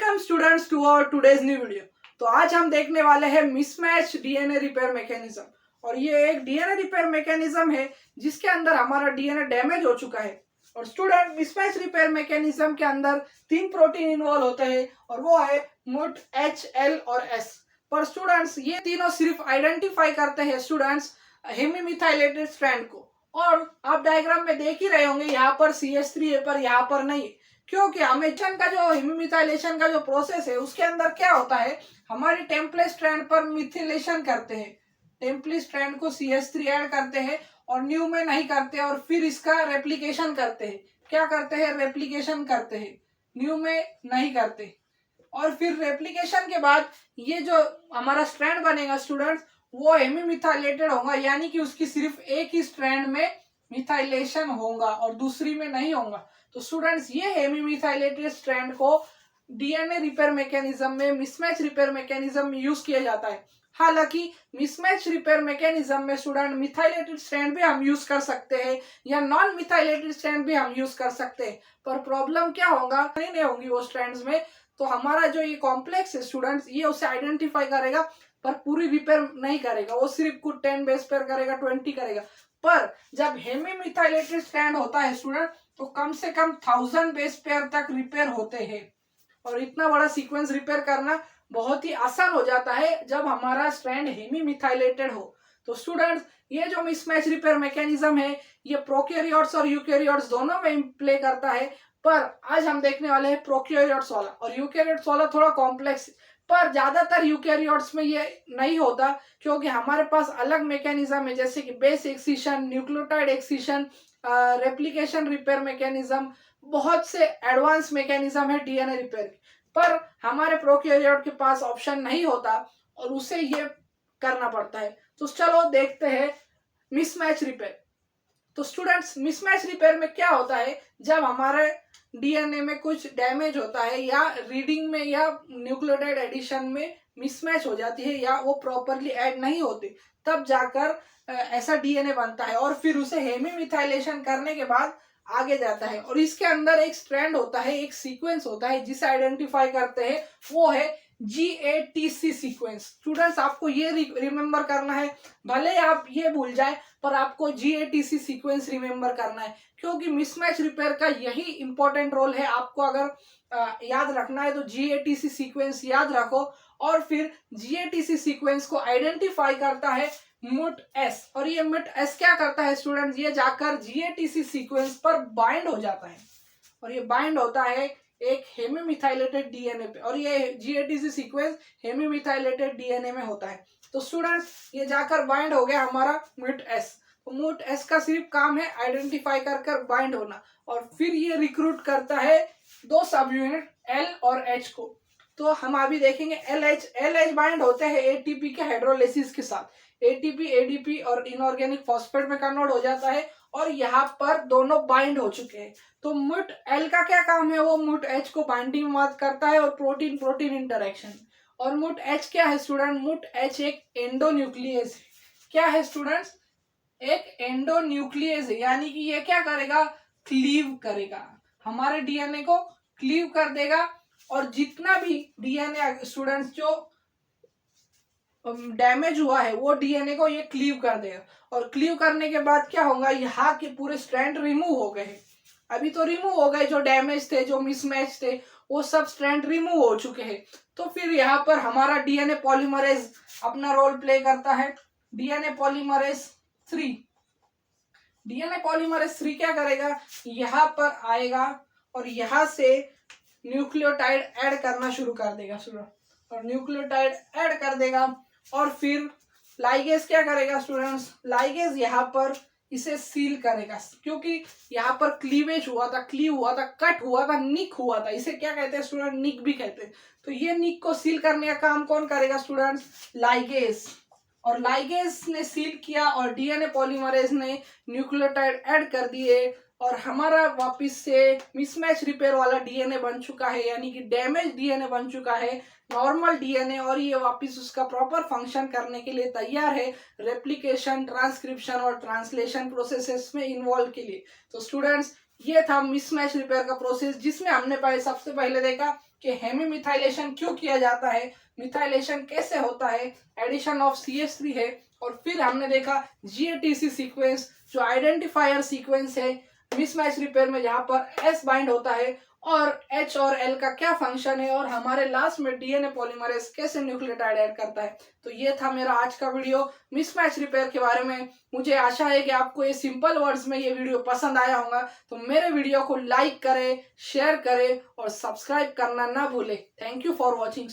Welcome students to our today's new video. तो आज हम देखने वाले हैं मिसमैच डीएनए रिपेयर मैकेनिज्म। और ये एक डीएनए रिपेयर मैकेनिज्म है जिसके अंदर हमारा डीएनए डैमेज हो चुका है। और स्टूडेंट, मिसमैच रिपेयर मैकेनिज्म के अंदर 3 प्रोटीन इन्वॉल्व होते हैं और वो है मुट, एच, एल और एस। पर स्टूडेंट्स, ये तीनों सिर्फ आइडेंटिफाई करते हैं स्टूडेंट्स हेमीमिथाइलेटेड स्ट्रैंड को। और आप डायग्राम में देख ही रहे होंगे, यहाँ पर CH3 है पर यहाँ पर नहीं है, क्योंकि अमेजन का जो हेमीमिथाइलेशन का जो प्रोसेस है उसके अंदर क्या होता है, हमारी टेम्पलेट स्ट्रैंड पर मिथिलेशन करते हैं, टेम्पलेट स्ट्रैंड को CH3 ऐड करते हैं और न्यू में नहीं करते, और फिर इसका रेप्लिकेशन करते हैं। क्या करते हैं? रेप्लिकेशन करते हैं, न्यू में नहीं करते। और फिर रेप्लिकेशन के बाद ये जो हमारा स्ट्रैंड बनेगा स्टूडेंट्स, वो हेमीमिथाइलेटेड होगा, यानी कि उसकी सिर्फ एक ही स्ट्रैंड में मिथाइलेशन होगा और दूसरी में नहीं होगा। तो स्टूडेंट्स, ये हेमीमिथाइलेटेड स्ट्रैंड को डीएनए रिपेयर मैकेनिज्म में, मिसमैच रिपेयर मैकेनिज्म में यूज किया जाता है। हालांकि मिसमैच रिपेयर मैकेनिज्म में स्टूडेंट मिथाइलेटेड स्ट्रैंड भी हम यूज कर सकते हैं या नॉन मिथाइलेटेड स्ट्रैंड भी हम यूज कर सकते हैं, पर प्रॉब्लम क्या होगा, नहीं होंगी वो स्ट्रैंड्स में। तो हमारा जो ये कॉम्प्लेक्स है स्टूडेंट्स, ये उसे आइडेंटिफाई करेगा पर पूरी रिपेयर नहीं करेगा, वो सिर्फ कुछ 10 बेस पेयर करेगा, 20 करेगा। पर जब हेमीमिथाइलेटेड स्ट्रैंड होता है स्टूडेंट, तो कम से कम 1000 बेस पेयर तक रिपेयर होते हैं। और इतना बड़ा सीक्वेंस रिपेयर करना बहुत ही आसान हो जाता है जब हमारा स्ट्रैंड हेमीमिथाइलेटेड हो। तो स्टूडेंट्स, ये जो मिसमैच रिपेयर मैकेनिज्म है, ये प्रोकैरियोट्स और यूकैरियोट्स दोनों में प्ले करता है। पर आज हम देखने वाले हैं प्रोकैरियोट्स वाला, और यूकैरियोट्स वाला थोड़ा कॉम्प्लेक्स, पर ज्यादातर यूकैरियोट्स में ये नहीं होता, क्योंकि हमारे पास अलग मैकेनिज्म है, जैसे कि base excision, nucleotide excision, replication repair mechanism, बहुत से एडवांस मैकेनिज्म है डीएनए रिपेयर के। पर हमारे प्रोकैरियोट के पास ऑप्शन नहीं होता और उसे ये करना पड़ता है। तो चलो देखते हैं मिसमैच रिपेयर। तो स्टूडेंट्स, मिसमैच रिपेयर में क्या होता है, जब हमारे डीएनए में कुछ डैमेज होता है या रीडिंग में या न्यूक्लियोटाइड एडिशन में मिसमैच हो जाती है या वो प्रॉपरली ऐड नहीं होते, तब जाकर ऐसा डीएनए बनता है और फिर उसे हेमीमिथाइलेशन करने के बाद आगे जाता है। और इसके अंदर एक स्ट्रैंड होता है, एक सीक्वेंस होता है जिसे आइडेंटिफाई करते हैं, वो है GATC सीक्वेंस। स्टूडेंट्स, आपको ये रिमेंबर करना है, भले आप ये भूल जाए पर आपको GATC सीक्वेंस रिमेंबर करना है, क्योंकि मिसमैच रिपेयर का यही इंपॉर्टेंट रोल है। आपको अगर याद रखना है तो GATC सीक्वेंस याद रखो। और फिर GATC सीक्वेंस को आइडेंटिफाई करता है मुट एस, और ये मुट एस क्या करता है स्टूडेंट्स, ये जाकर GATC सीक्वेंस पर बाइंड हो जाता है, और ये बाइंड होता है एक हेमीमिथाइलेटेड डीएनए पे, और ये GATC सीक्वेंस हेमीमिथाइलेटेड डीएनए में होता है। तो स्टूडेंट्स, ये जाकर बाइंड हो गया हमारा मुट एस। तो मुट एस का सिर्फ काम है आइडेंटिफाई कर बाइंड होना, और फिर ये रिक्रूट करता है 2 सब यूनिट एल और एच को। तो हम अभी देखेंगे एल एच बाइंड होते हैं ATP के हाइड्रोलाइसिस के साथ, ATP ADP और इनऑर्गेनिक फॉस्फेट में कन्वर्ट हो जाता है, और यहाँ पर दोनों बाइंड हो चुके हैं। तो मुट एल का क्या काम है, वो मुट एच को बाइंडिंग में मदद करता है और प्रोटीन प्रोटीन इंटरेक्शन। और मुट एच क्या है स्टूडेंट, मुट एच एक एंडोन्यूक्लियस है। क्या है स्टूडेंट्स? एक एंडोन्यूक्लियस है, यानी कि ये क्या करेगा, क्लीव करेगा, हमारे डीएनए को क्लीव कर देगा। और जितना भी डीएनए स्टूडेंट्स जो डैमेज हुआ है वो डीएनए को ये क्लीव कर देगा, और क्लीव करने के बाद क्या होगा, यहाँ के पूरे स्ट्रैंड रिमूव हो गए हैं। अभी तो रिमूव हो गए, जो डैमेज थे, जो मिसमैच थे, वो सब स्ट्रैंड रिमूव हो चुके हैं। तो फिर यहाँ पर हमारा डीएनए पॉलीमरेज अपना रोल प्ले करता है। डीएनए पॉलीमरेज 3 क्या करेगा, यहाँ पर आएगा और यहाँ से न्यूक्लियोटाइड ऐड करना शुरू कर देगा स्टूडेंट, और न्यूक्लियोटाइड ऐड कर देगा। और फिर लाइगेज क्या करेगा स्टूडेंट्स, लाइगेज यहाँ पर इसे सील करेगा, क्योंकि यहाँ पर क्लीवेज हुआ था, क्लीव हुआ था, कट हुआ था, निक हुआ था, इसे क्या कहते हैं स्टूडेंट, निक भी कहते हैं। तो ये निक को सील करने का काम कौन करेगा स्टूडेंट्स, लाइगेज। और लाइगेज ने सील किया और डीएनए पॉलीमरेज ने न्यूक्लियोटाइड ऐड कर दिए, और हमारा वापस से मिसमैच रिपेयर वाला डीएनए बन चुका है, यानी कि डैमेज डीएनए बन चुका है, नॉर्मल डीएनए, और ये वापस उसका प्रॉपर फंक्शन करने के लिए तैयार है रेप्लिकेशन, ट्रांसक्रिप्शन और ट्रांसलेशन प्रोसेसेस में इन्वॉल्व के लिए। तो स्टूडेंट्स, ये था मिसमैच रिपेयर का प्रोसेस, जिसमें हमने सबसे पहले देखा कि हेमीमिथाइलेशन क्यों किया जाता है, मिथाइलेशन कैसे होता है, एडिशन ऑफ CH3 है, और फिर हमने देखा GATC सीक्वेंस जो आइडेंटिफायर सीक्वेंस है मिसमैच रिपेयर में, जहां पर S बाइंड होता है और H और L का क्या फंक्शन है, और हमारे लास्ट में डीएनए पॉलीमरेज कैसे न्यूक्लियोटाइड ऐड करता है। तो ये था मेरा आज का वीडियो मिसमैच रिपेयर के बारे में। मुझे आशा है कि आपको ये सिंपल वर्ड्स में ये वीडियो पसंद आया होगा। तो मेरे वीडियो को लाइक करें, शेयर करें और सब्सक्राइब करना ना भूलें। Thank you for watching.